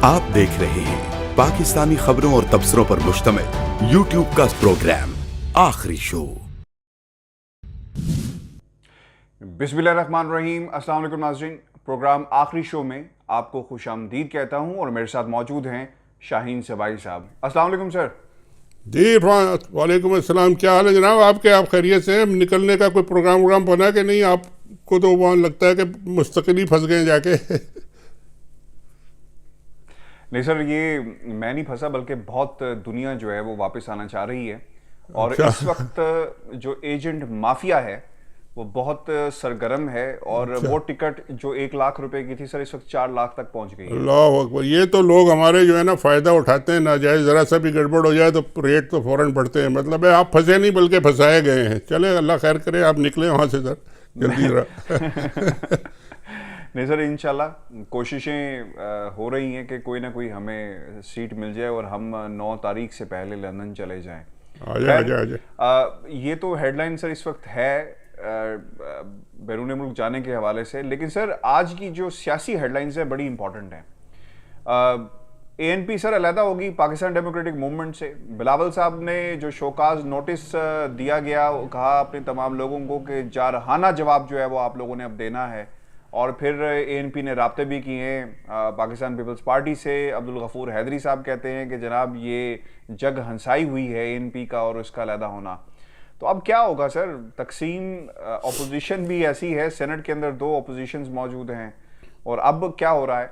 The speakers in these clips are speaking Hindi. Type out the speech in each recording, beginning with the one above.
आप देख रहे हैं पाकिस्तानी खबरों और तबसरों पर मुश्तमिल यूट्यूब का प्रोग्राम आखिरी शो। बिस्मिल्लाहिर्रहमानिर्रहीम। अस्सलाम वालेकुम नाज़रीन, प्रोग्राम आखिरी शो में आपको खुशामदीद कहता हूं और मेरे साथ मौजूद हैं शाहीन सबाई साहब। अस्सलाम वालेकुम सर। जी वालेकुम अस्सलाम। क्या हाल है जनाब आपके? आप खैरियत से हैं? निकलने का कोई प्रोग्राम बना कि नहीं? आपको तो वहाँ लगता है कि मुस्तकिल ही फंस गए जाके। नहीं सर, ये मैं नहीं फंसा, बल्कि बहुत दुनिया जो है वो वापस आना चाह रही है। और अच्छा। इस वक्त जो एजेंट माफिया है वो बहुत सरगर्म है और अच्छा। वो टिकट जो 1 लाख रुपए की थी सर, इस वक्त 4 लाख तक पहुंच गई है। अल्लाह अकबर। ये तो लोग हमारे जो है ना फ़ायदा उठाते हैं नाजायज़। ज़रा सा भी गड़बड़ हो जाए तो रेट तो फ़ौरन बढ़ते हैं। मतलब है आप फंसे नहीं बल्कि फंसाए गए हैं। चले अल्लाह खैर करे, आप निकले वहाँ से सर जल्दी ज़रा। नहीं सर, इंशाल्लाह कोशिशें हो रही हैं कि कोई ना कोई हमें सीट मिल जाए और हम 9 तारीख से पहले लंदन चले जाएं। आजा। ये तो हेडलाइन सर इस वक्त है बैरून मुल्क जाने के हवाले से, लेकिन सर आज की जो सियासी हेडलाइंस है बड़ी इंपॉर्टेंट है। ANP सर अलहदा होगी पाकिस्तान डेमोक्रेटिक मूवमेंट से। बिलावल साहब ने जो शोकाज नोटिस दिया गया, कहा अपने तमाम लोगों को कि जारहाना जवाब जो है वो आप लोगों ने अब देना है। और फिर ANP ने राब्ते भी किए हैं पाकिस्तान पीपल्स पार्टी से। अब्दुल गफूर हैदरी साहब कहते हैं कि जनाब ये जग हंसाई हुई है ANP का और उसका अलहदा होना। तो अब क्या होगा सर? तकसीम, अपोजिशन भी ऐसी है, सेनेट के अंदर 2 अपोजिशंस मौजूद हैं और अब क्या हो रहा है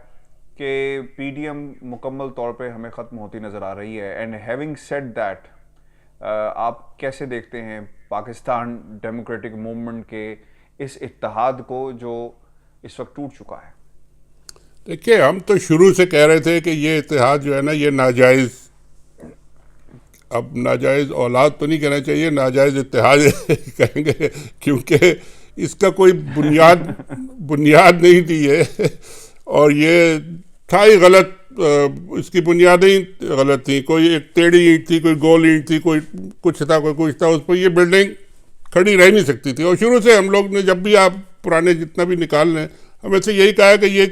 कि PDM मुकम्मल तौर पे हमें ख़त्म होती नज़र आ रही है। एंड हैविंग सेड दैट, आप कैसे देखते हैं पाकिस्तान डेमोक्रेटिक मूवमेंट के इस इत्तेहाद को जो इस वक्त टूट चुका है? देखिए, हम तो शुरू से कह रहे थे कि ये इत्तेहाद जो है ना ये नाजायज़, अब नाजायज़ औलाद तो नहीं कहना चाहिए, नाजायज़ इत्तेहाद कहेंगे, क्योंकि इसका कोई बुनियाद नहीं थी ये। और ये था ही गलत। इसकी बुनियादें ही गलत थी। कोई एक टेढ़ी ईंट थी, कोई गोल ईंट थी, कोई कुछ था, कोई कुछ था। उस पर ये बिल्डिंग खड़ी रह नहीं सकती थी। और शुरू से हम लोग ने, जब भी आप पुराने जितना भी निकाल लें, हमें से यही कहा है कि ये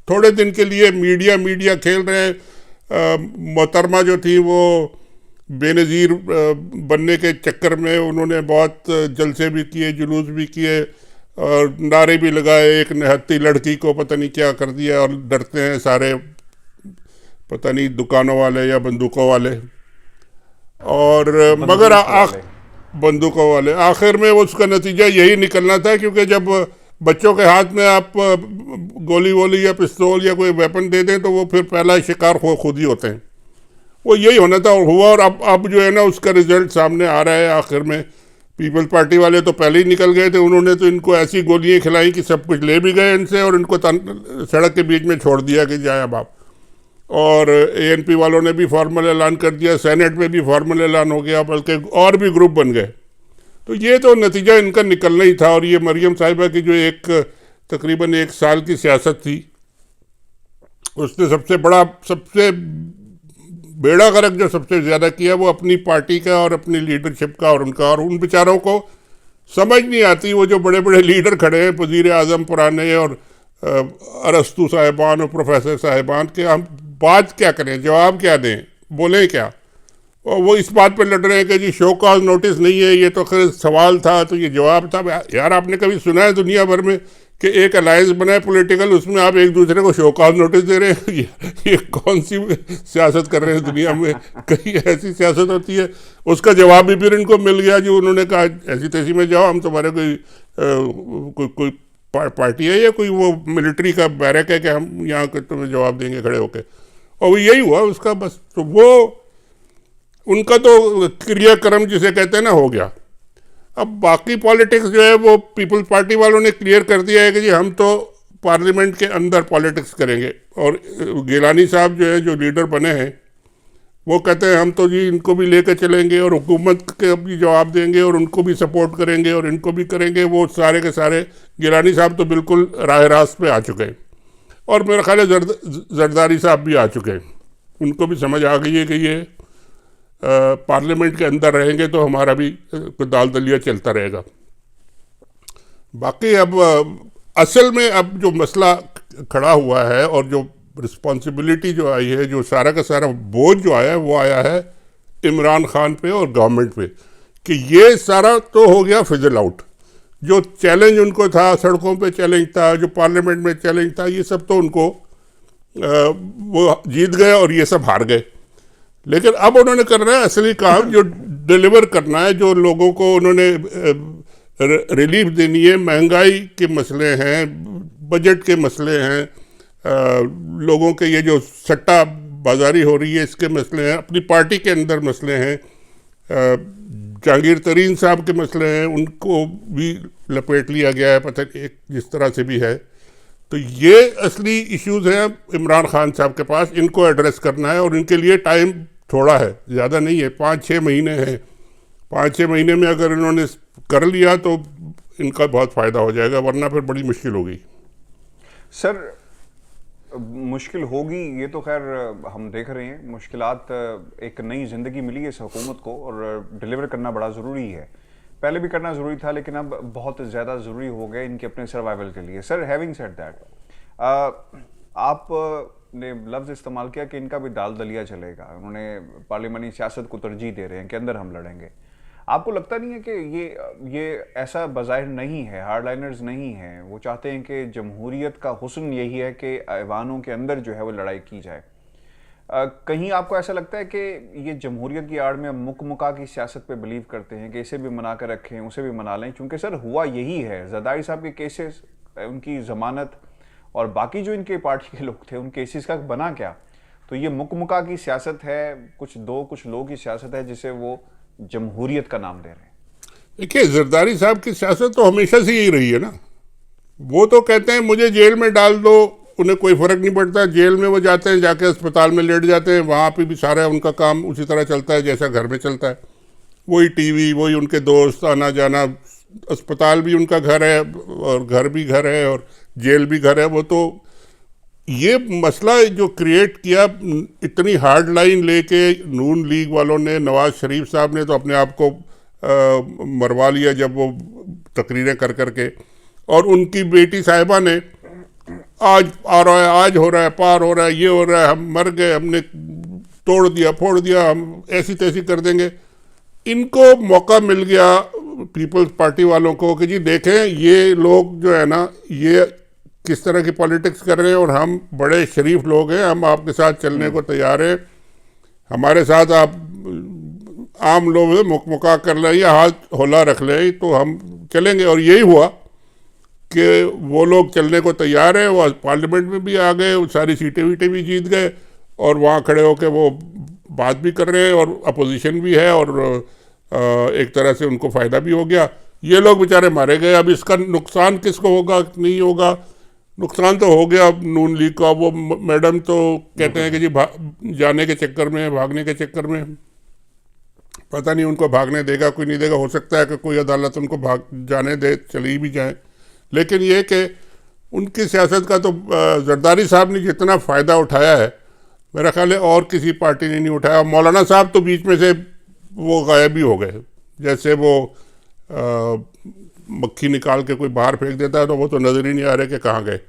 थोड़े दिन के लिए मीडिया खेल रहे हैं। मोहतरमा जो थी वो बेनज़ीर बनने के चक्कर में उन्होंने बहुत जलसे भी किए, जुलूस भी किए और नारे भी लगाए। एक निहत्ती लड़की को पता नहीं क्या कर दिया और डरते हैं सारे, पता नहीं दुकानों वाले या बंदूकों वाले। और मगर बंदूकों वाले आखिर में उसका नतीजा यही निकलना था, क्योंकि जब बच्चों के हाथ में आप गोली वोली या पिस्तौल या कोई वेपन दे दें तो वो फिर पहला शिकार खुद ही होते हैं। वो यही होना था और हुआ। और अब जो है ना उसका रिजल्ट सामने आ रहा है। आखिर में पीपल्स पार्टी वाले तो पहले ही निकल गए थे। उन्होंने तो इनको ऐसी गोलियां खिलाई कि सब कुछ ले भी गए इनसे और इनको सड़क के बीच में छोड़ दिया कि जाए अब आप। और ANP वालों ने भी फॉर्मल ऐलान कर दिया, सेनेट में भी फॉर्मल ऐलान हो गया, बल्कि और भी ग्रुप बन गए। तो ये तो नतीजा इनका निकलना ही था। और ये मरियम साहिबा की जो तकरीबन 1 साल की सियासत थी, उसने सबसे बेड़ा गर्क जो सबसे ज़्यादा किया वो अपनी पार्टी का और अपनी लीडरशिप का और उनका। और उन बेचारों को समझ नहीं आती, वो जो बड़े बड़े लीडर खड़े हैं, वज़ीर आज़म पुराने और अरस्तु साहिबान और प्रोफेसर साहिबान, के हम बात क्या करें, जवाब क्या दें, बोलें क्या? और वो इस बात पर लड़ रहे हैं कि जी शो कॉज नोटिस नहीं है, ये तो खैर सवाल था तो ये जवाब था। यार आपने कभी सुना है दुनिया भर में कि एक अलायंस बना है पॉलिटिकल, उसमें आप एक दूसरे को शो कॉज नोटिस दे रहे हैं? ये कौन सी सियासत कर रहे हैं दुनिया में? कहीं ऐसी सियासत होती है? उसका जवाब भी फिर इनको मिल गया जो उन्होंने कहा ऐसी तैसी में जाओ, हम तुम्हारे कोई पार्टी है या कोई वो मिलिट्री का बैरक है कि हम यहाँ तुम्हें जवाब देंगे खड़े होके? और वो यही हुआ उसका बस। तो वो उनका तो क्रियाक्रम जिसे कहते हैं ना हो गया। अब बाकी पॉलिटिक्स जो है वो पीपल्स पार्टी वालों ने क्लियर कर दिया है कि जी हम तो पार्लियामेंट के अंदर पॉलिटिक्स करेंगे। और गिलानी साहब जो है, जो लीडर बने हैं, वो कहते हैं हम तो जी इनको भी लेकर चलेंगे और हुकूमत के भी जवाब देंगे और उनको भी सपोर्ट करेंगे और इनको भी करेंगे। वो सारे के सारे गिलानी साहब तो बिल्कुल राह रास्त पे आ चुके हैं। और मेरा ख्याल है जरदारी साहब भी आ चुके हैं। उनको भी समझ आ गई है कि ये पार्लियामेंट के अंदर रहेंगे तो हमारा भी दाल दलिया चलता रहेगा। बाकी अब असल में अब जो मसला खड़ा हुआ है और जो रिस्पॉन्सिबिलिटी जो आई है, जो सारा का सारा बोझ जो आया है, वो आया है इमरान खान पे और गवर्नमेंट पे, कि ये सारा तो हो गया फिजल आउट। जो चैलेंज उनको था, सड़कों पे चैलेंज था, जो पार्लियामेंट में चैलेंज था, ये सब तो उनको वो जीत गए और ये सब हार गए। लेकिन अब उन्होंने करना है असली काम, जो डिलीवर करना है, जो लोगों को उन्होंने रिलीफ देनी है। महंगाई के मसले हैं, बजट के मसले हैं, लोगों के ये जो सट्टा बाजारी हो रही है इसके मसले हैं, अपनी पार्टी के अंदर मसले हैं, जहांगीर तरीन साहब के मसले हैं, उनको भी लपेट लिया गया है, पता नहीं एक जिस तरह से भी है। तो ये असली इश्यूज हैं इमरान खान साहब के पास, इनको एड्रेस करना है और इनके लिए टाइम थोड़ा है, ज़्यादा नहीं है, 5-6 महीने हैं। 5-6 महीने में अगर इन्होंने कर लिया तो इनका बहुत फ़ायदा हो जाएगा, वरना फिर बड़ी मुश्किल होगी। सर, मुश्किल होगी ये तो खैर हम देख रहे हैं, मुश्किलात, एक नई ज़िंदगी मिली है इस हुकूमत को और डिलीवर करना बड़ा ज़रूरी है। पहले भी करना ज़रूरी था लेकिन अब बहुत ज़्यादा ज़रूरी हो गया इनके अपने सर्वाइवल के लिए। सर, हैविंग सेड दैट, आपने लफ्ज़ इस्तेमाल किया कि इनका भी दाल दलिया चलेगा, उन्होंने पार्लियामानी सियासत को तरजीह दे रहे हैं कि अंदर हम लड़ेंगे। आपको लगता नहीं है कि ये ऐसा बज़ाहिर नहीं है, हार्डलाइनर्स नहीं हैं, वो चाहते हैं कि जमहूरियत का हुस्न यही है कि ऐवानों के अंदर जो है वो लड़ाई की जाए? कहीं आपको ऐसा लगता है कि ये जमहूरियत की आड़ में मुकमुका की सियासत पे बिलीव करते हैं कि इसे भी मना कर रखें, उसे भी मना लें? क्योंकि सर हुआ यही है, जरदारी साहब के केसेस, उनकी ज़मानत और बाकी जो इनके पार्टी के लोग थे उन केसेस का बना क्या? तो ये मुकमुका की सियासत है, कुछ लोगों की सियासत है जिसे वो जमहूरियत का नाम दे रहे हैं। देखिए, जरदारी साहब की सियासत तो हमेशा से यही रही है ना। वो तो कहते हैं मुझे जेल में डाल दो, उन्हें कोई फ़र्क नहीं पड़ता। जेल में वो जाते हैं, जाके अस्पताल में लेट जाते हैं, वहाँ पे भी सारा उनका काम उसी तरह चलता है जैसा घर में चलता है। वही टीवी, वही उनके दोस्त, आना जाना, अस्पताल भी उनका घर है और घर भी घर है और जेल भी घर है। वो तो ये मसला जो क्रिएट किया, इतनी हार्ड लाइन लेके नून लीग वालों ने, नवाज शरीफ साहब ने तो अपने आप को मरवा लिया जब वो तकरीरें कर करके, और उनकी बेटी साहिबा ने आज आ रहा है, आज हो रहा है, पार हो रहा है, ये हो रहा है, हम मर गए, हमने तोड़ दिया, फोड़ दिया, हम ऐसी तैसी कर देंगे। इनको मौका मिल गया पीपल्स पार्टी वालों को कि जी देखें ये लोग जो है ना, ये किस तरह की पॉलिटिक्स कर रहे हैं और हम बड़े शरीफ लोग हैं, हम आपके साथ चलने को तैयार हैं, हमारे साथ आप आम लोग मुकमुका कर लें या हाथ होला रख लें तो हम चलेंगे। और यही हुआ कि वो लोग चलने को तैयार है, वो पार्लियामेंट में भी आ गए, वो सारी सीटें वीटें भी जीत गए और वहाँ खड़े होकर वो बात भी कर रहे हैं और अपोजिशन भी है और एक तरह से उनको फ़ायदा भी हो गया। ये लोग बेचारे मारे गए। अब इसका नुकसान किसको होगा, नहीं होगा? नुकसान तो हो गया नून लीग का। वो मैडम तो कहते हैं कि जी जाने के चक्कर में, भागने के चक्कर में, पता नहीं उनको भागने देगा कोई नहीं देगा। हो सकता है कि कोई अदालत उनको भाग जाने दे, चली भी जाए। लेकिन ये कि उनकी सियासत का तो जरदारी साहब ने जितना फ़ायदा उठाया है, मेरा ख्याल है और किसी पार्टी ने नहीं उठाया। मौलाना साहब तो बीच में से वो गायब ही हो गए, जैसे वो मक्खी निकाल के कोई बाहर फेंक देता है तो वो तो नज़र ही नहीं आ रहे कि कहाँ गए।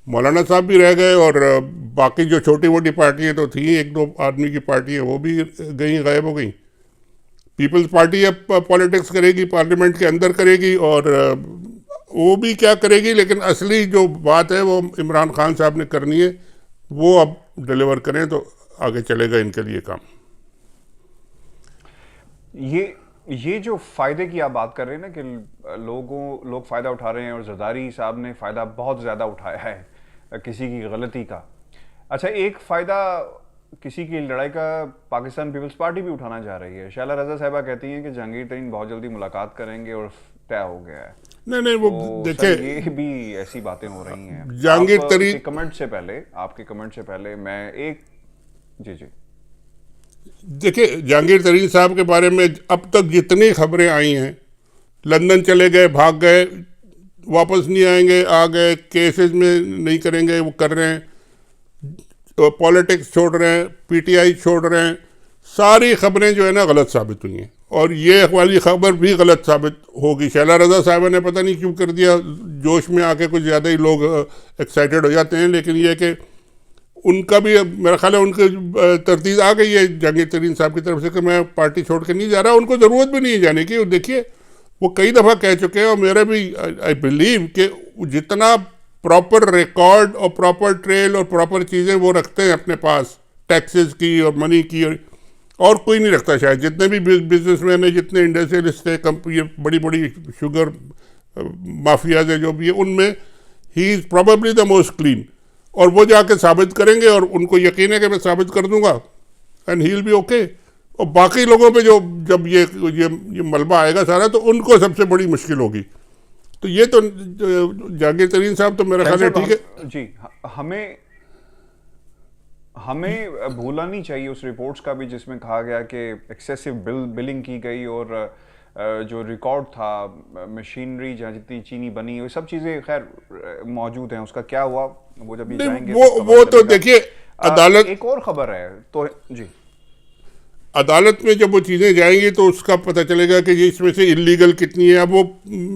मौलाना साहब भी रह गए और बाकी जो छोटी मोटी पार्टियाँ तो थी, 1-2 आदमी की पार्टी है, वो भी गई, गायब हो गई। पीपल्स पार्टी अब पॉलिटिक्स करेगी, पार्लियामेंट के अंदर करेगी और वो भी क्या करेगी, लेकिन असली जो बात है वो इमरान खान साहब ने करनी है, वो अब डिलीवर करें तो आगे चलेगा इनके लिए काम। ये जो फ़ायदे की आप बात कर रहे हैं ना कि लोग फ़ायदा उठा रहे हैं और जरदारी साहब ने फ़ायदा बहुत ज़्यादा उठाया है किसी की गलती का। अच्छा, एक फ़ायदा किसी की लड़ाई का पाकिस्तान पीपल्स पार्टी भी उठाना चाह रही है। शैला रज़ा साहिबा कहती हैं कि जहांगीर तरीन बहुत जल्दी मुलाकात करेंगे और तय हो गया है। नहीं, वो तो देखिए, ये भी ऐसी बातें हो रही हैं। जहांगीर तरीन, आपके कमेंट से पहले मैं एक जी देखिए जहांगीर तरीन साहब के बारे में अब तक जितनी खबरें आई हैं, लंदन चले गए, भाग गए, वापस नहीं आएंगे, आ गए, केसेस में नहीं करेंगे, वो कर रहे हैं, पॉलिटिक्स छोड़ रहे हैं, पीटीआई छोड़ रहे हैं, सारी खबरें जो है ना गलत साबित हुई हैं और ये वाली खबर भी गलत साबित होगी। शैला रज़ा साहिबा ने पता नहीं क्यों कर दिया, जोश में आके कुछ ज़्यादा ही लोग एक्साइटेड हो जाते हैं। लेकिन ये कि उनका भी मेरा ख्याल है उनके तरतीब आ गई है जहांगीर तरीन साहब की तरफ से कि मैं पार्टी छोड़ के नहीं जा रहा, उनको ज़रूरत भी नहीं है जाने की। और देखिए वो कई दफ़ा कह चुके हैं और मेरा भी आई बिलीव कि जितना प्रॉपर रिकॉर्ड और प्रॉपर ट्रेल और प्रॉपर चीज़ें वो रखते हैं अपने पास, टैक्सेस की और मनी की, और कोई नहीं रखता शायद। जितने भी बिजनेसमैन हैं, जितने इंडस्ट्रियलिस्ट हैं, कंपनी बड़ी बड़ी शुगर माफियाज है जो भी है, उनमें he is probably the most clean. और वो जाके साबित करेंगे और उनको यकीन है कि मैं साबित कर दूंगा and he will be okay. और बाकी लोगों पे जो जब ये मलबा आएगा सारा, तो उनको सबसे बड़ी मुश्किल होगी। तो ये तो जहांगीर तरीन साहब तो मेरा ख्याल है ठीक है जी। हमें भूलना नहीं चाहिए उस रिपोर्ट्स का भी जिसमें कहा गया कि एक्सेसिव बिलिंग की गई और जो रिकॉर्ड था, मशीनरी जहाँ जितनी चीनी बनी, वो सब चीज़ें खैर मौजूद हैं। उसका क्या हुआ वो जब ये जाएंगे वो तो देखिए अदालत, एक और खबर है तो जी, अदालत में जब वो चीज़ें जाएंगी तो उसका पता चलेगा कि ये इसमें से इलीगल कितनी है। अब वो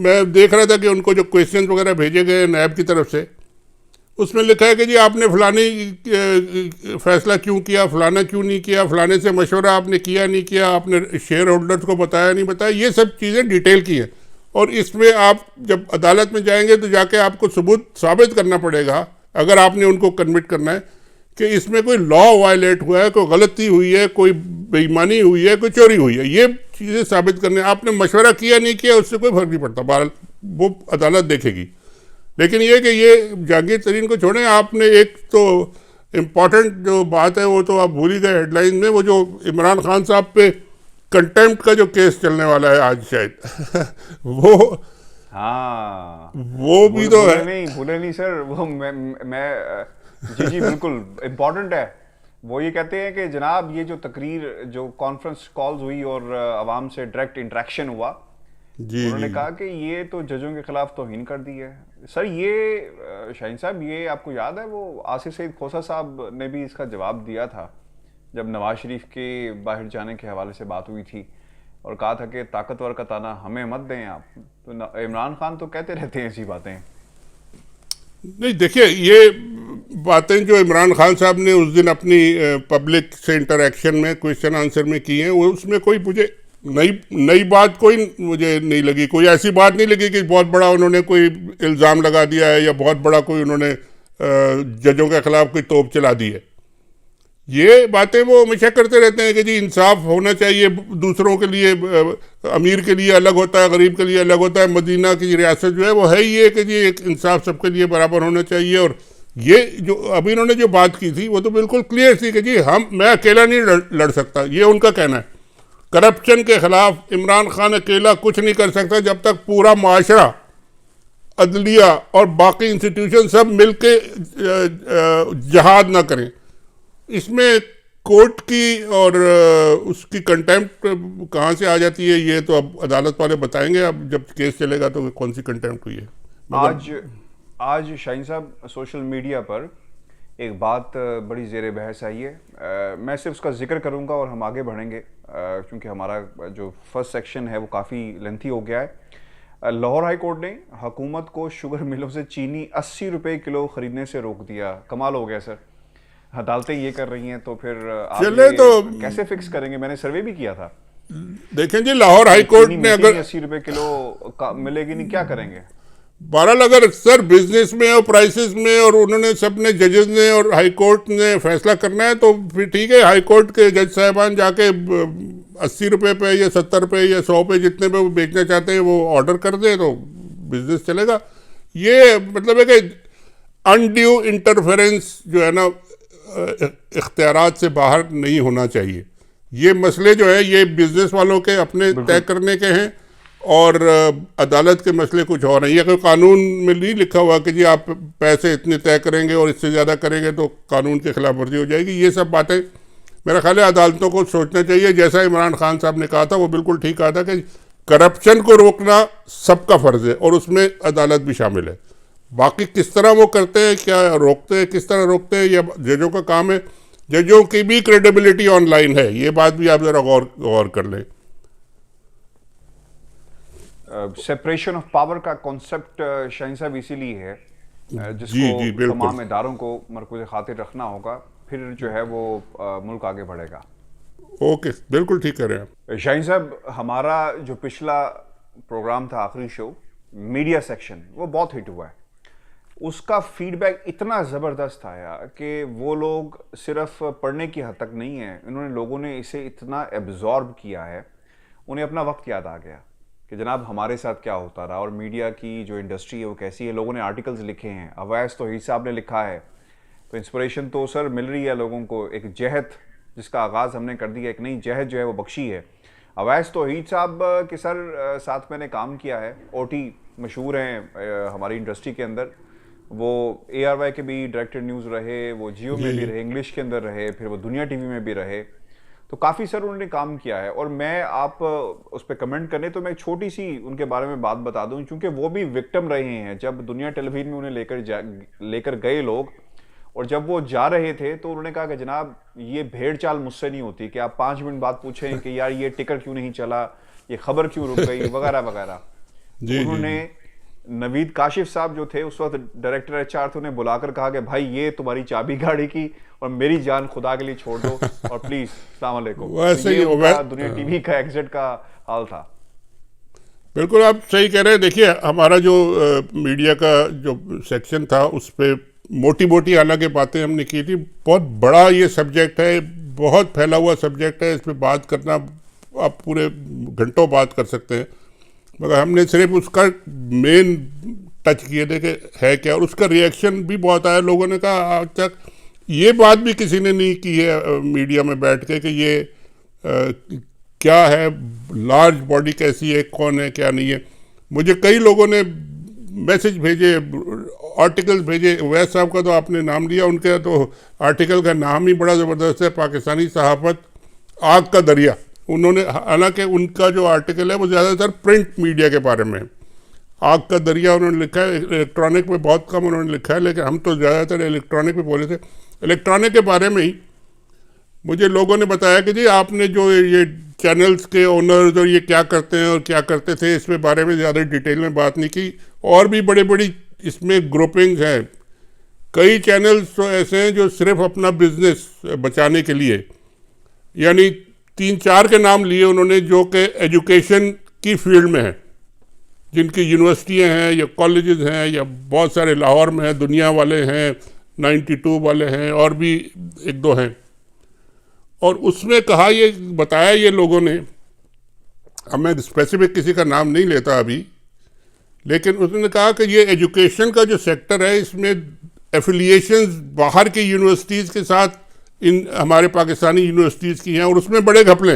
मैं देख रहा था कि उनको जो क्वेश्चन वगैरह भेजे गए नैब की तरफ से, उसमें लिखा है कि जी आपने फलानी फैसला क्यों किया, फलाना क्यों नहीं किया, फलाने से मशवरा आपने किया नहीं किया, आपने शेयर होल्डर्स को बताया नहीं बताया, ये सब चीज़ें डिटेल की हैं। और इसमें आप जब अदालत में जाएंगे तो जाके आपको सबूत साबित करना पड़ेगा, अगर आपने उनको कन्विट करना है कि इसमें कोई लॉ वायलेट हुआ है, कोई गलती हुई है, कोई बेईमानी हुई है, कोई चोरी हुई है। ये चीज़ें साबित करने, आपने मशवरा किया नहीं किया उससे कोई फर्क नहीं पड़ता, बहरहाल वो अदालत देखेगी। लेकिन ये कि ये जहांगीर तरीन को छोड़ें, आपने एक तो इम्पॉर्टेंट जो बात है वो तो आप भूल ही गए हेडलाइन में, वो जो इमरान खान साहब पे कंटेम्प्ट का जो केस चलने वाला है आज शायद वो, हाँ वो भी तो है। भूले नहीं सर, वो मैं जी बिल्कुल इम्पोर्टेंट है। वो ये कहते हैं कि जनाब ये जो तकरीर, जो कॉन्फ्रेंस कॉल्स हुई और आवाम से डायरेक्ट इंटरेक्शन हुआ, उन्होंने कहा कि ये तो जजों के खिलाफ तौहीन कर दी है। सर ये शाहीन साहब, ये आपको याद है वो आसिफ सईद खोसा साहब ने भी इसका जवाब दिया था जब नवाज शरीफ के बाहर जाने के हवाले से बात हुई थी, और कहा था कि ताकतवर का ताना हमें मत दें आप। तो इमरान खान तो कहते रहते हैं ऐसी बातें। नहीं देखिए, ये बातें जो इमरान खान साहब ने उस दिन अपनी पब्लिक से इंटरेक्शन में क्वेश्चन आंसर में की हैं, वो उसमें कोई मुझे नई बात कोई मुझे नहीं लगी। कोई ऐसी बात नहीं लगी कि बहुत बड़ा उन्होंने कोई इल्ज़ाम लगा दिया है या बहुत बड़ा कोई उन्होंने जजों के खिलाफ कोई तोप चला दी है। ये बातें वो हमेशा करते रहते हैं कि जी इंसाफ होना चाहिए दूसरों के लिए, अमीर के लिए अलग होता है, गरीब के लिए अलग होता है। मदीना की रियासत जो है वो है ही ये कि जी एक इंसाफ सबके लिए बराबर होना चाहिए। और ये जो अभी इन्होंने जो बात की थी वो तो बिल्कुल क्लियर थी कि जी मैं अकेला नहीं लड़ सकता, ये उनका कहना है। करप्शन के खिलाफ इमरान खान अकेला कुछ नहीं कर सकता जब तक पूरा माशरा, अदलिया और बाकी इंस्टीट्यूशन सब मिलके जहाद ना करें। इसमें कोर्ट की और उसकी कंटेम्प्ट कहाँ से आ जाती है ये तो अब अदालत वाले बताएंगे। अब जब केस चलेगा तो कौन सी कंटेम्प्ट हुई है। आज शाहीन साहब सोशल मीडिया पर एक बात बड़ी ज़ेर बहस आई है। मैं सिर्फ उसका जिक्र करूंगा और हम आगे बढ़ेंगे क्योंकि हमारा जो फर्स्ट सेक्शन है वो काफ़ी लेंथी हो गया है। लाहौर हाई कोर्ट ने हुकूमत को शुगर मिलों से चीनी 80 रुपये किलो ख़रीदने से रोक दिया। कमाल हो गया सर, अदालतें ये कर रही हैं तो फिर आप चले तो कैसे फिक्स करेंगे? मैंने सर्वे भी किया था। देखें जी, लाहौर हाई कोर्ट ने अगर 80 रुपये किलो मिलेगी नहीं, क्या करेंगे? बहरहाल अगर सर बिजनेस में और प्राइसेस में और उन्होंने सबने जजेस ने और हाई कोर्ट ने फैसला करना है तो फिर ठीक है, हाई कोर्ट के जज साहिबान जाके 80 रुपये पे या 70 रुपये या 100 पे जितने पे वो बेचना चाहते हैं वो ऑर्डर कर दें तो बिजनेस चलेगा। ये मतलब है कि अनड्यू इंटरफेरेंस जो है ना इख्तियारात से बाहर नहीं होना चाहिए। ये मसले जो है ये बिजनेस वालों के अपने तय करने के हैं और अदालत के मसले कुछ और हैं। ये कोई कानून में नहीं लिखा हुआ कि जी आप पैसे इतने तय करेंगे और इससे ज़्यादा करेंगे तो कानून की खिलाफ वर्जी हो जाएगी। ये सब बातें मेरा ख्याल है अदालतों को सोचना चाहिए। जैसा इमरान खान साहब ने कहा था वो बिल्कुल ठीक कहा था कि करप्शन को रोकना सबका फ़र्ज़ है और उसमें अदालत भी शामिल है। बाकी किस तरह वो करते हैं, क्या रोकते हैं, किस तरह रोकते हैं, यह जजों का काम है। जजों की भी क्रेडिबिलिटी ऑनलाइन है, ये बात भी आप ज़रा गौर कर लें। सेपरेशन ऑफ पावर का कॉन्सेप्ट शाहीन साहब इसीलिए है जिसको बिल्कुल। तमाम इदारों को मरकूज़ खातिर रखना होगा, फिर जो है वो मुल्क आगे बढ़ेगा। ओके, बिल्कुल ठीक कह रहे हैं आप। शाहीन साहब, हमारा जो पिछला प्रोग्राम था, आखिरी शो, मीडिया सेक्शन, वो बहुत हिट हुआ है। उसका फीडबैक इतना ज़बरदस्त आया कि वो लोग सिर्फ पढ़ने की हद तक नहीं है, इन्होंने लोगों ने इसे इतना एब्जॉर्ब किया है, उन्हें अपना वक्त याद आ गया कि जनाब हमारे साथ क्या होता रहा और मीडिया की जो इंडस्ट्री है वो कैसी है। लोगों ने आर्टिकल्स लिखे हैं, अवैस तौहीद साहब ने लिखा है, तो इंस्पिरेशन तो सर मिल रही है लोगों को। एक जहद जिसका आगाज़ हमने कर दिया, एक नई जहद जो है वो बख्शी है। अवैस तौहीद साहब के सर साथ मैंने काम किया है, ओटी मशहूर हैं हमारी इंडस्ट्री के अंदर। वो ARY के भी डायरेक्टर न्यूज़ रहे, वो जियो में भी रहे, इंग्लिश के अंदर रहे, फिर वो दुनिया टीवी में भी रहे, तो काफ़ी सर उन्होंने काम किया है। और मैं आप उस पर कमेंट करने तो मैं एक छोटी सी उनके बारे में बात बता दूं, क्योंकि वो भी विक्टिम रहे हैं। जब दुनिया टेलीविजन में उन्हें लेकर गए लोग, और जब वो जा रहे थे तो उन्होंने कहा कि जनाब ये भेड़ चाल मुझसे नहीं होती कि आप 5 मिनट बाद पूछें कि यार ये टिकट क्यों नहीं चला, ये खबर क्यों रुक गई, वगैरह वगैरह। उन्होंने नवीद काशिफ साहब जो थे उस वक्त डायरेक्टर HR थे, उन्हें बुलाकर कहा कि भाई ये तुम्हारी चाबी गाड़ी की और मेरी जान खुदा के लिए छोड़ दो और प्लीज अस्सलाम वालेकुम। वैसे ही दुनिया टीवी का एग्जिट का हाल था। बिल्कुल आप सही कह रहे हैं। देखिए, हमारा जो मीडिया का जो सेक्शन था उस पर मोटी मोटी हालांकि बातें हमने की थी। बहुत बड़ा ये सब्जेक्ट है, बहुत फैला हुआ सब्जेक्ट है, इस पर बात करना आप पूरे घंटों बात कर सकते हैं, मगर हमने सिर्फ उसका मेन टच किए थे कि है क्या, और उसका रिएक्शन भी बहुत आया। लोगों ने कहा आज तक ये बात भी किसी ने नहीं की है मीडिया में बैठ के कि ये क्या है, लार्ज बॉडी कैसी है, कौन है, क्या नहीं है। मुझे कई लोगों ने मैसेज भेजे, आर्टिकल्स भेजे। वैस साहब का तो आपने नाम लिया, उनके तो आर्टिकल का नाम ही बड़ा ज़बरदस्त है, पाकिस्तानी सहाफ़त आग का दरिया। उन्होंने, हालांकि उनका जो आर्टिकल है वो ज़्यादातर प्रिंट मीडिया के बारे में है। आग का दरिया उन्होंने लिखा है, इलेक्ट्रॉनिक में बहुत कम उन्होंने लिखा है, लेकिन हम तो ज़्यादातर इलेक्ट्रॉनिक में बोले थे। इलेक्ट्रॉनिक के बारे में ही मुझे लोगों ने बताया कि जी आपने जो ये चैनल्स के ओनर्स और ये क्या करते हैं और क्या करते थे, इसमें बारे में ज़्यादा डिटेल में बात नहीं की। और भी बड़ी बड़ी इसमें ग्रुपिंग्स हैं। कई चैनल्स तो ऐसे हैं जो सिर्फ अपना बिजनेस बचाने के लिए, यानी 3-4 के नाम लिए उन्होंने जो कि एजुकेशन की फील्ड में है, जिनकी यूनिवर्सिटियाँ हैं या कॉलेजेस हैं, या बहुत सारे लाहौर में हैं, दुनिया वाले हैं, 92 वाले हैं, और भी 1-2 हैं। और उसमें कहा, ये बताया ये लोगों ने, अब मैं स्पेसिफिक किसी का नाम नहीं लेता अभी, लेकिन उसने कहा कि ये एजुकेशन का जो सेक्टर है इसमें एफिलिएशंस बाहर की यूनिवर्सिटीज़ के साथ इन हमारे पाकिस्तानी यूनिवर्सिटीज़ की हैं, और उसमें बड़े घपले।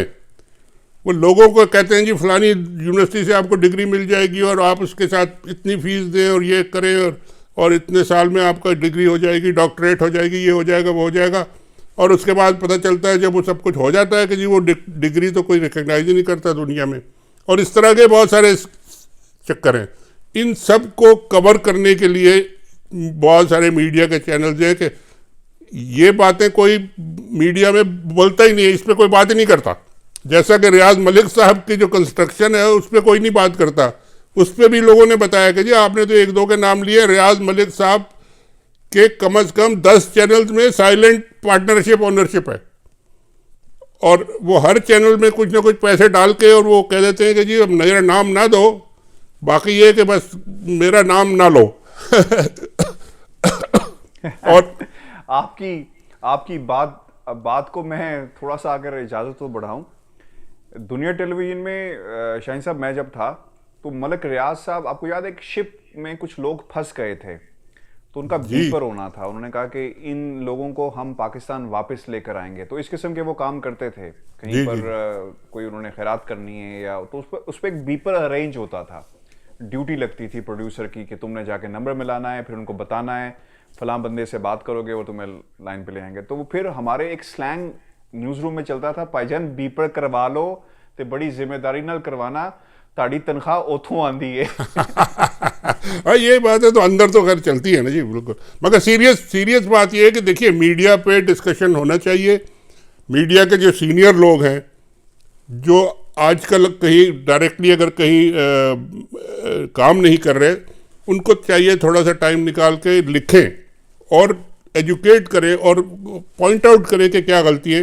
वो लोगों को कहते हैं जी फलानी यूनिवर्सिटी से आपको डिग्री मिल जाएगी और आप उसके साथ इतनी फ़ीस दें और ये करें, और इतने साल में आपका डिग्री हो जाएगी, डॉक्टरेट हो जाएगी, ये हो जाएगा, वो हो जाएगा। और उसके बाद पता चलता है जब वो सब कुछ हो जाता है कि जी वो डिग्री तो कोई रिकग्नाइज ही नहीं करता दुनिया में। और इस तरह के बहुत सारे चक्कर हैं। इन सब को कवर करने के लिए बहुत सारे मीडिया के चैनल्स हैं कि ये बातें कोई मीडिया में बोलता ही नहीं है, इस पर कोई बात ही नहीं करता। जैसा कि रियाज मलिक साहब की जो कंस्ट्रक्शन है उस पर कोई नहीं बात करता, उस पर भी लोगों ने बताया कि जी आपने तो 1-2 के नाम लिए। रियाज मलिक साहब के कम से कम 10 चैनल्स में साइलेंट पार्टनरशिप ओनरशिप है, और वो हर चैनल में कुछ ना कुछ पैसे डाल के और वो कह देते हैं कि जी अब मेरा नाम ना दो, बाकी ये कि बस मेरा नाम ना लो। और आपकी बात को मैं थोड़ा सा अगर इजाज़त तो बढ़ाऊं, दुनिया टेलीविजन में शाहीन साहब मैं जब था तो मलिक रियाज साहब, आपको याद है, एक शिप में कुछ लोग फंस गए थे, तो उनका बीपर होना था। उन्होंने कहा कि इन लोगों को हम पाकिस्तान वापस लेकर आएंगे, तो इस किस्म के वो काम करते थे। कहीं पर कोई उन्होंने खैरात करनी है या तो उस पर एक बीपर अरेंज होता था, ड्यूटी लगती थी प्रोड्यूसर की कि तुमने जाके नंबर मिलाना है, फिर उनको बताना है फलां बंदे से बात करोगे वो तुम्हें लाइन पे ले आएंगे। तो वो फिर हमारे एक स्लैंग न्यूज़ रूम में चलता था, भाईजान बीपर करवा लो तो बड़ी जिम्मेदारी नाल करवाना, ताड़ी तनख्वाह ओथों आंदी है। हाँ, ये बात है तो अंदर तो खैर चलती है ना जी, बिल्कुल। मगर सीरियस बात ये है कि देखिए मीडिया पे डिस्कशन होना चाहिए। मीडिया के जो सीनियर लोग हैं, जो आजकल कहीं डायरेक्टली अगर कहीं काम नहीं कर रहे, उनको चाहिए थोड़ा सा टाइम निकाल के लिखें और एजुकेट करें और पॉइंट आउट करें कि क्या गलती है।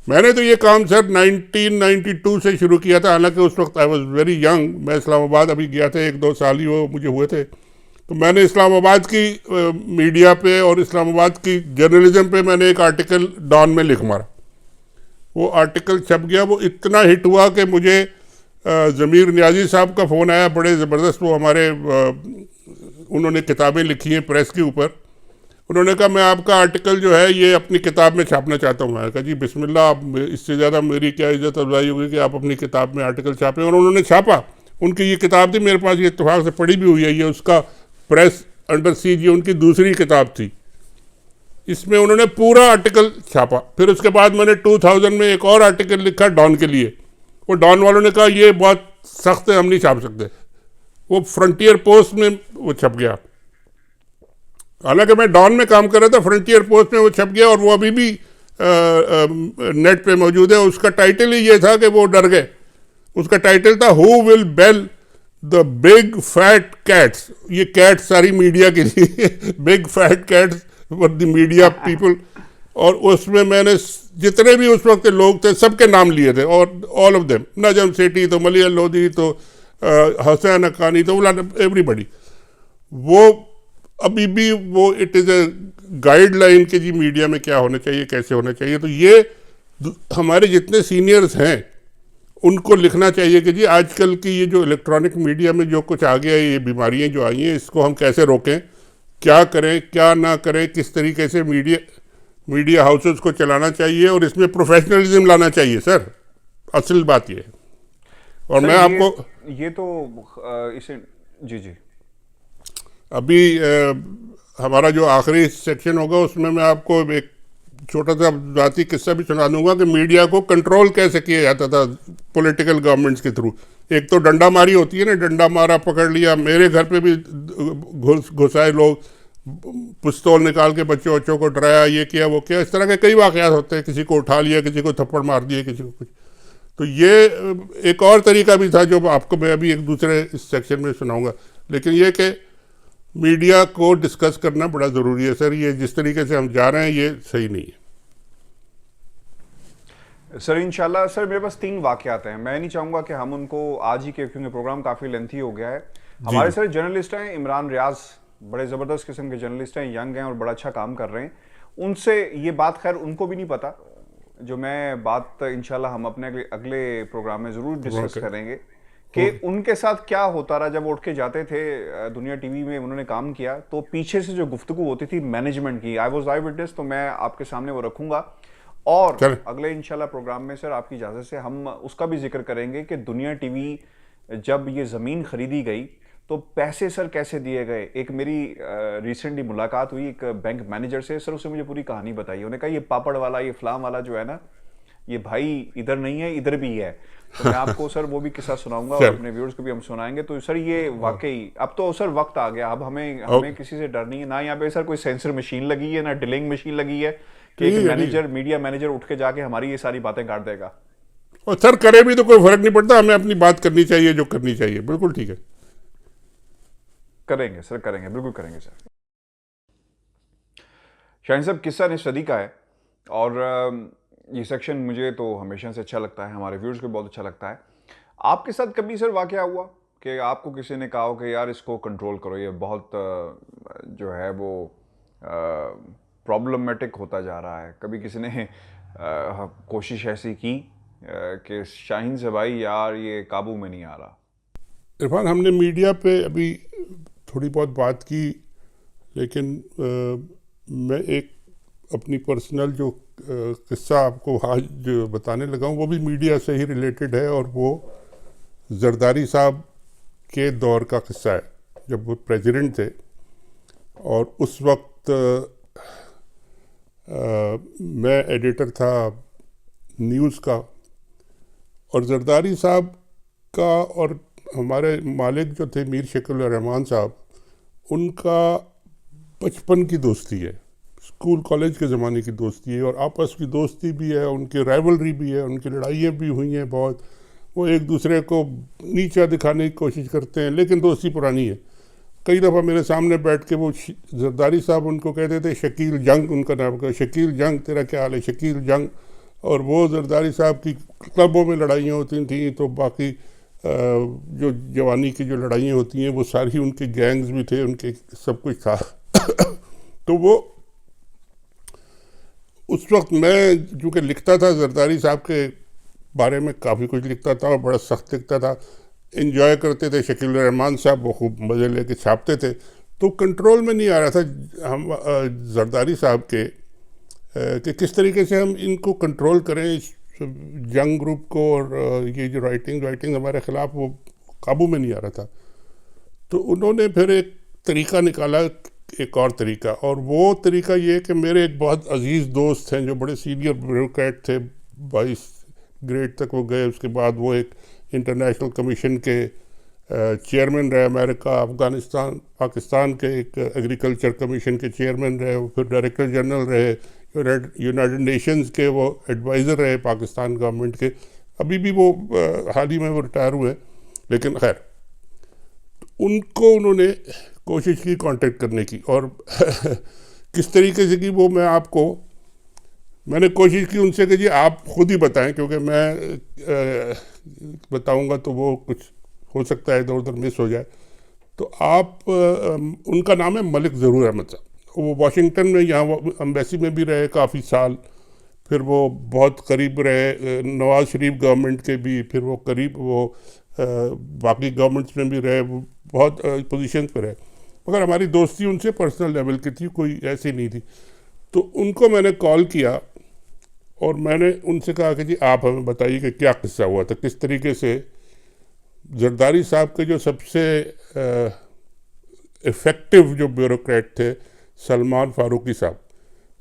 मैंने तो ये काम सर 1992 से शुरू किया था, हालांकि उस वक्त आई वाज वेरी यंग। मैं इस्लामाबाद अभी गया था, 1-2 साल ही वो मुझे हुए थे। तो मैंने इस्लामाबाद की मीडिया पे और इस्लामाबाद की जर्नलिज्म पे मैंने एक आर्टिकल डॉन में लिख मारा। वो आर्टिकल छप गया, वो इतना हिट हुआ कि मुझे ज़मीर नियाज़ी साहब का फ़ोन आया, बड़े ज़बरदस्त। वो हमारे उन्होंने किताबें लिखी हैं प्रेस के ऊपर। उन्होंने कहा मैं आपका आर्टिकल जो है ये अपनी किताब में छापना चाहता हूँ। मैंने कहा जी बिस्मिल्लाह, आप इससे ज़्यादा मेरी क्या इज़्ज़त अफजाई होगी कि आप अपनी किताब में आर्टिकल छापें। और उन्होंने छापा। उनकी ये किताब थी, मेरे पास ये इत्तेफाक से पढ़ी भी हुई है, ये उसका प्रेस अंडर सीज, ये उनकी दूसरी किताब थी। इसमें उन्होंने पूरा आर्टिकल छापा। फिर उसके बाद मैंने 2000 में एक और आर्टिकल लिखा डॉन के लिए। वो डॉन वालों ने कहा ये बहुत सख्त है, हम नहीं छाप सकते। वो फ्रंटियर पोस्ट में वो छप गया। हालांकि मैं डॉन में काम कर रहा था, फ्रंटियर पोस्ट में वो छप गया और वो अभी भी नेट पे मौजूद है। उसका टाइटल ही ये था कि वो डर गए। उसका टाइटल था who will bell the big fat cats. ये कैट सारी मीडिया के लिए big fat cats for the media people. और उसमें मैंने जितने भी उस वक्त लोग थे सबके नाम लिए थे, और all of them, Najam Sethi तो मलिया लोधी तो हसैन हक्कानी तो एवरीबडी। वो अभी भी वो इट इज़ अ गाइडलाइन कि जी मीडिया में क्या होना चाहिए, कैसे होना चाहिए। तो ये हमारे जितने सीनियर्स हैं उनको लिखना चाहिए कि जी आजकल की ये जो इलेक्ट्रॉनिक मीडिया में जो कुछ आ गया है, ये बीमारियां जो आई हैं, इसको हम कैसे रोकें, क्या करें क्या ना करें, किस तरीके से मीडिया हाउसेस को चलाना चाहिए और इसमें प्रोफेशनलिज्म लाना चाहिए सर। असल बात ये है। और सर, मैं आपको ये तो इसे जी जी अभी हमारा जो आखिरी सेक्शन होगा उसमें मैं आपको एक छोटा सा ज़ाती किस्सा भी सुना दूंगा कि मीडिया को कंट्रोल कैसे किया जाता था पॉलिटिकल गवर्नमेंट्स के थ्रू। एक तो डंडा मारी होती है ना, डंडा मारा, पकड़ लिया। मेरे घर पे भी घुसाए लोग, पिस्तौल निकाल के बच्चों को डराया, ये किया वो किया। इस तरह के कई वाक़यात होते हैं। किसी को उठा लिया, किसी को थप्पड़ मार दिए, किसी को कुछ। तो ये एक और तरीका भी था जो आपको मैं अभी एक दूसरे इस सेक्शन में सुनाऊंगा। लेकिन ये कि मीडिया को डिस्कस करना बड़ा ज़रूरी है सर। ये जिस तरीके से हम जा रहे हैं ये सही नहीं है सर। इंशाल्लाह सर, मेरे पास 3 वाक़यात हैं। मैं नहीं चाहूँगा कि हम उनको आज ही के, क्योंकि प्रोग्राम काफ़ी लेंथी हो गया है। हमारे सर जर्नलिस्ट हैं इमरान रियाज, बड़े ज़बरदस्त किस्म के जर्नलिस्ट हैं, यंग हैं और बड़ा अच्छा काम कर रहे हैं। उनसे ये बात खैर उनको भी नहीं पता, जो मैं बात इंशाल्लाह हम अपने अगले प्रोग्राम में ज़रूर डिस्कस करेंगे कि उनके साथ क्या होता रहा। जब उठ के जाते थे, दुनिया टीवी में उन्होंने काम किया, तो पीछे से जो गुफ्तगू होती थी मैनेजमेंट की, आई वॉज आई विटनेस, तो मैं आपके सामने वो रखूंगा। और अगले इंशाल्लाह प्रोग्राम में सर आपकी इजाज़त से हम उसका भी जिक्र करेंगे कि दुनिया टीवी जब ये ज़मीन खरीदी गई तो पैसे सर कैसे दिए गए। एक मेरी रिसेंटली मुलाकात हुई एक बैंक मैनेजर से, सर उसने मुझे पूरी कहानी बताई। उन्होंने कहा ये पापड़ वाला, ये फलाम वाला जो है ना, ये भाई इधर नहीं है, इधर भी है। तो मैं आपको सर वो भी किस्सा सुनाऊंगा और अपने व्यूअर्स को भी हम सुनाएंगे। तो सर ये वाकई अब तो सर वक्त आ गया, अब हमें किसी से डर नहीं है। ना यहाँ पे सर कोई सेंसर मशीन लगी है, ना डिलिंग मशीन लगी है कि एक मैनेजर, मीडिया मैनेजर उठ के जाके हमारी ये सारी बातें काट देगा। और सर करे भी तो कोई फर्क नहीं पड़ता, हमें अपनी बात करनी चाहिए जो करनी चाहिए। बिल्कुल ठीक है, करेंगे सर, करेंगे, बिल्कुल करेंगे सर। शाहीन साहब, किस्सा ने सदी का है और ये सेक्शन मुझे तो हमेशा से अच्छा लगता है, हमारे व्यूअर्स को बहुत अच्छा लगता है। आपके साथ कभी सर वाकया हुआ कि आपको किसी ने कहा हो कि यार इसको कंट्रोल करो, ये बहुत जो है वो प्रॉब्लमेटिक होता जा रहा है? कभी किसी ने कोशिश ऐसी की कि शाहीन से भाई यार ये काबू में नहीं आ रहा? इरफान, हमने मीडिया पे अभी थोड़ी बहुत बात की, लेकिन मैं एक अपनी पर्सनल जो किस्सा आपको आज जो बताने लगा हूँ वो भी मीडिया से ही रिलेटेड है। और वो जरदारी साहब के दौर का किस्सा है, जब वो प्रेसिडेंट थे। और उस वक्त मैं एडिटर था न्यूज़ का, और जरदारी साहब का और हमारे मालिक जो थे मीर शकील रहमान साहब, उनका बचपन की दोस्ती है, स्कूल कॉलेज के ज़माने की दोस्ती है, और आपस की दोस्ती भी है, उनकी राइवलरी भी है, उनकी लड़ाइयाँ भी हुई हैं बहुत। वो एक दूसरे को नीचा दिखाने की कोशिश करते हैं, लेकिन दोस्ती पुरानी है। कई दफ़ा मेरे सामने बैठ के वो जरदारी साहब उनको कहते थे, शकील जंग उनका नाम का, शकील जंग तेरा क्या हाल है शकील जंग। और वो जरदारी साहब की क्लबों में लड़ाइयाँ होती थी, तो बाकी जो जवानी की जो लड़ाइयाँ होती हैं वो सारी उनके गैंग्स भी थे, उनके सब कुछ था। तो वो उस वक्त मैं चूँकि लिखता था जरदारी साहब के बारे में, काफ़ी कुछ लिखता था और बड़ा सख्त लिखता था, इन्जॉय करते थे। शकील रहमान साहब वो खूब मज़े लेके छापते थे, तो कंट्रोल में नहीं आ रहा था हम जरदारी साहब के कि किस तरीके से हम इनको कंट्रोल करें, इस जंग ग्रुप को। और ये जो राइटिंग हमारे ख़िलाफ़, वो काबू में नहीं आ रहा था। तो उन्होंने फिर एक तरीका निकाला, एक और तरीका, और वो तरीका ये कि मेरे एक बहुत अजीज़ दोस्त हैं जो बड़े सीनियर ब्यूरोक्रेट थे, 22 ग्रेड तक वो गए, उसके बाद वो एक इंटरनेशनल कमीशन के चेयरमैन रहे, अमेरिका, अफ़गानिस्तान, पाकिस्तान के एक एग्रीकल्चर कमीशन के चेयरमैन रहे, फिर डायरेक्टर जनरल रहे, यूनाइटेड नेशंस के वो एडवाइज़र रहे पाकिस्तान गवर्नमेंट के। अभी भी वो हाल ही में वो रिटायर हुए, लेकिन खैर उनको उन्होंने कोशिश की कांटेक्ट करने की। और किस तरीके से की वो मैंने कोशिश की उनसे कि जी आप खुद ही बताएं, क्योंकि मैं बताऊंगा तो वो कुछ हो सकता है इधर उधर मिस हो जाए। तो आप उनका नाम है मलिक ज़रूर अहमद साहब। वो वाशिंगटन में यहाँ एम्बेसी में भी रहे काफ़ी साल, फिर वो बहुत करीब रहे नवाज़ शरीफ गवर्नमेंट के भी, फिर वो करीब वो बाकी गवर्नमेंट्स में भी रहे, वो बहुत पोजीशन पर रहे। मगर हमारी दोस्ती उनसे पर्सनल लेवल की थी, कोई ऐसी नहीं थी। तो उनको मैंने कॉल किया और मैंने उनसे कहा कि जी आप हमें बताइए कि क्या किस्सा हुआ था, किस तरीके से जरदारी साहब के जो सबसे इफ़ेक्टिव जो ब्यूरोक्रेट थे, सलमान फ़ारूकी साहब।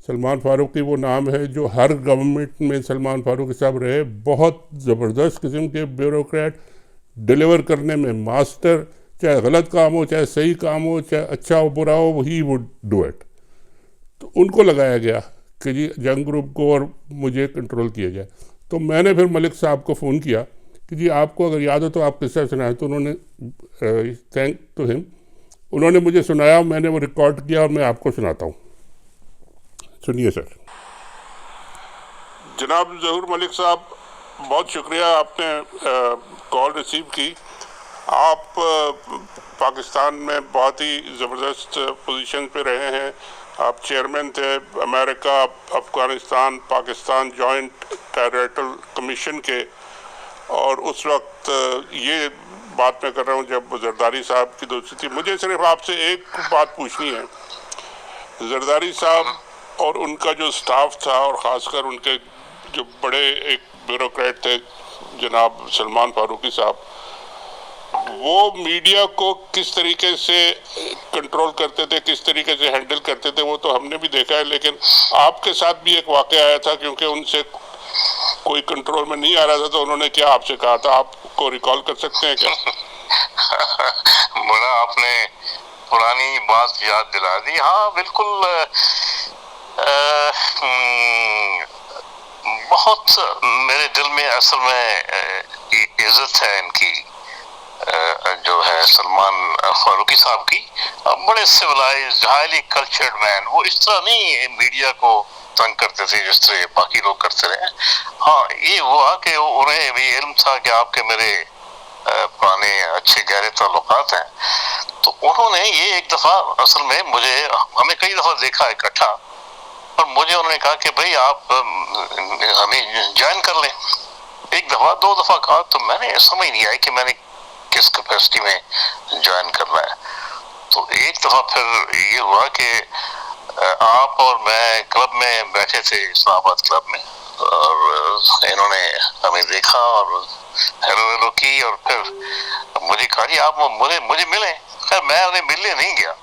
सलमान फ़ारूकी वो नाम है जो हर गवर्नमेंट में सलमान फ़ारूकी साहब रहे, बहुत ज़बरदस्त किस्म के ब्यूरोक्रेट, डिलीवर करने में मास्टर, चाहे गलत काम हो, चाहे सही काम हो, चाहे अच्छा हो बुरा हो, ही वुड डू इट। तो उनको लगाया गया कि जी जंग ग्रुप को और मुझे कंट्रोल किया जाए। तो मैंने फिर मलिक साहब को फ़ोन किया कि जी आपको अगर याद हो तो आप किस्सा सुनाएं। तो उन्होंने थैंक टू हिम, उन्होंने मुझे सुनाया, मैंने वो रिकॉर्ड किया और मैं आपको सुनाता हूँ। सुनिए सर। जनाब ज़हूर मलिक साहब, बहुत शुक्रिया आपने कॉल रिसीव की। आप पाकिस्तान में बहुत ही ज़बरदस्त पोजीशन पे रहे हैं। आप चेयरमैन थे America, Afghanistan, Pakistan joint territorial commission के। और उस वक्त ये बात मैं कर रहा हूँ जब जरदारी साहब की दोस्ती थी। मुझे सिर्फ आपसे एक बात पूछनी है, जरदारी साहब और उनका जो स्टाफ था, और ख़ासकर उनके जो बड़े एक ब्यूरोक्रेट थे जनाब सलमान फ़ारूकी साहब, वो मीडिया को किस तरीके से कंट्रोल करते थे, किस तरीके से हैंडल करते थे, वो तो हमने भी देखा है। लेकिन आपके साथ भी एक वाक़या आया था, क्योंकि उनसे कोई कंट्रोल में नहीं आ रहा था, तो उन्होंने क्या आपसे कहा था, आपको रिकॉल कर सकते हैं क्या? बड़ा आपने पुरानी बात याद दिला दी। हाँ बिल्कुल, बहुत मेरे दिल में असल में इज्जत है इनकी, जो है सलमान फारूकी साहब की। बड़े सिविलाइज्ड, हाईली कल्चर्ड मैन। वो इस तरह नहीं मीडिया को तंग करते थे जिस तरह बाकी लोग करते रहे। हाँ ये हुआ कि उन्हें भी इल्म था कि आपके मेरे पुराने अच्छे गहरे ताल्लुकात हैं। तो उन्होंने ये एक दफ़ा असल में मुझे, हमें कई दफ़ा देखा इकट्ठा, और मुझे उन्होंने कहा कि भाई आप हमें ज्वाइन कर लें। एक दफ़ा दो दफ़ा कहा, तो मैंने समझ नहीं आई कि मैंने किस कैपेसिटी में ज्वाइन करना है। तो एक दफ़ा फिर ये हुआ कि आप और मैं क्लब में बैठे थे, इस्लामाबाद क्लब में, और इन्होंने हमें देखा और हेलो हेलो की, और फिर मुझे कहा जी आप मुझे मिले। खैर मैं उन्हें मिलने नहीं गया,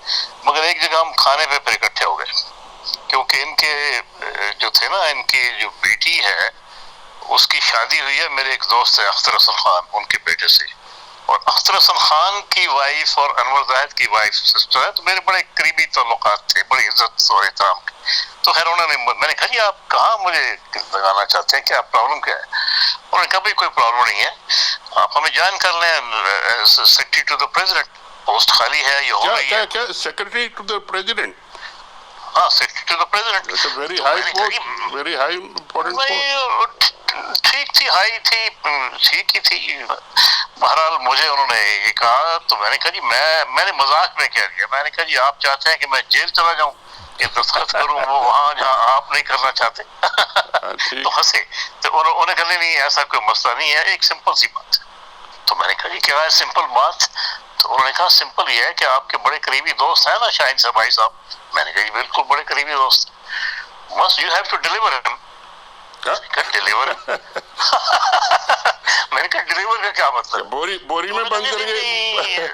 मगर एक जगह हम खाने पे फिर इकट्ठे हो गए, क्योंकि इनके जो थे ना, इनकी जो बेटी है उसकी शादी हुई है, मेरे एक दोस्त है अख्तर हसन खान, उनके बेटे से। और अख्तर हसन खान की वाइफ और अनवर जाहिद की वाइफ सिस्टर है, तो मेरे बड़े करीबी ताल्लुकात थे, बड़ी इज्जत और एहतराम की। तो खैर मैंने कहा जी आप कहाँ मुझे लगाना चाहते हैं, क्या प्रॉब्लम क्या है? उन्होंने कहा भाई कोई प्रॉब्लम नहीं है, आप हमें ज्वाइन कर लें secretary to the president. Post खाली है, ये हो क्या गई क्या है। क्या सेक्रेटरी टू द प्रेसिडेंट? हाँ, secretary to the president. It's a very high post, very high important post. ठीक थी, हाई थी, ठीक ही थी। बहरहाल मुझे उन्होंने ये कहा तो मैंने कहा जी मैंने मजाक में कह दिया, मैंने कहा जी आप चाहते हैं कि मैं जेल चला जाऊं, कि दस्तखत करूं वो वहां जहां आप नहीं करना चाहते? तो हंसे। तो उन्होंने कहा नहीं ऐसा कोई मसला नहीं है, एक सिंपल सी बात है। तो मैंने कहा जी क्या है सिंपल बात? तो उन्होंने कहा सिंपल ये है कि आपके बड़े करीबी दोस्त हैं ना शाहीन सबाई साहब। मैंने कहा जी बिल्कुल बड़े करीबी दोस्त, बस you have to deliver him. Deliver मैंने कहा डिलीवर का क्या मतलब? बोरी में बंद करके।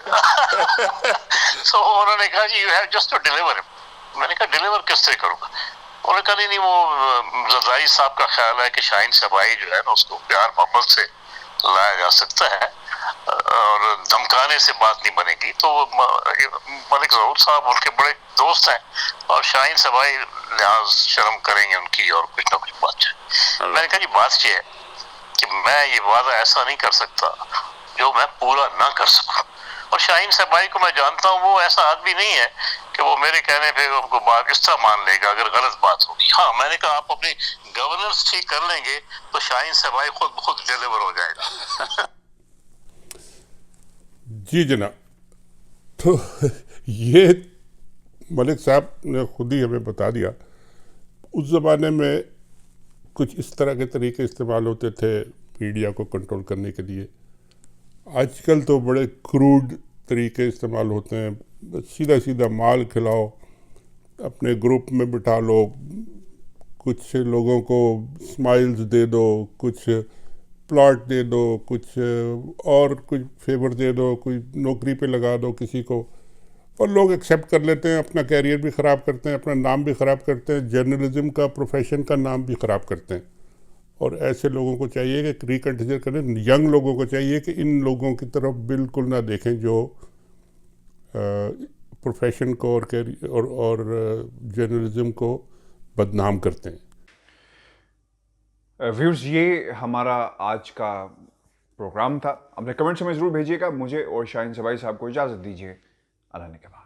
सो उन्होंने कहा जी you have just to deliver him. मैंने कहा डिलीवर किस तरह करूंगा? उन्होंने कहा नहीं वो जरदारी साहब का ख्याल है कि शाहीन सबाई जो है ना उसको प्यार मोहब्बत से लाया जा सकता है और धमकाने से बात नहीं बनेगी। तो मलिक ज़हूर साहब उनके बड़े दोस्त हैं और शाहीन सबाई लिहाज शर्म करेंगे उनकी और कुछ ना कुछ बात है। मैंने कहा जी बात ये है कि मैं ये वादा ऐसा नहीं कर सकता जो मैं पूरा ना कर सकूं। और शाहीन सबाई को मैं जानता हूँ, वो ऐसा आदमी नहीं है कि वो मेरे कहने पे उनको बात इस तरह मान लेगा अगर गलत बात होगी। हाँ, मैंने कहा आप अपनी गवर्नेंस ठीक कर लेंगे तो शाहीन सबाई खुद डिलीवर हो जाएगा। जी जनाब, तो ये मलिक साहब ने खुद ही हमें बता दिया। उस ज़माने में कुछ इस तरह के तरीके इस्तेमाल होते थे मीडिया को कंट्रोल करने के लिए। आजकल तो बड़े क्रूड तरीके इस्तेमाल होते हैं, सीधा सीधा माल खिलाओ, अपने ग्रुप में बिठा लो, कुछ लोगों को स्माइल्स दे दो, कुछ प्लॉट दे दो, कुछ और कुछ फेवर दे दो, कोई नौकरी पे लगा दो किसी को, और लोग एक्सेप्ट कर लेते हैं। अपना कैरियर भी ख़राब करते हैं, अपना नाम भी ख़राब करते हैं, जर्नलिज्म का प्रोफेशन का नाम भी ख़राब करते हैं। और ऐसे लोगों को चाहिए कि रिकंसिडर करें। यंग लोगों को चाहिए कि इन लोगों की तरफ बिल्कुल ना देखें जो प्रोफेशन को और कैरियर और जर्नलिज्म को बदनाम करते हैं। व्यूअर्स, ये हमारा आज का प्रोग्राम था। अपने कमेंट्स में ज़रूर भेजिएगा। मुझे और शाहीन सबाई साहब को इजाज़त दीजिए। अल्लाह ने के बाद।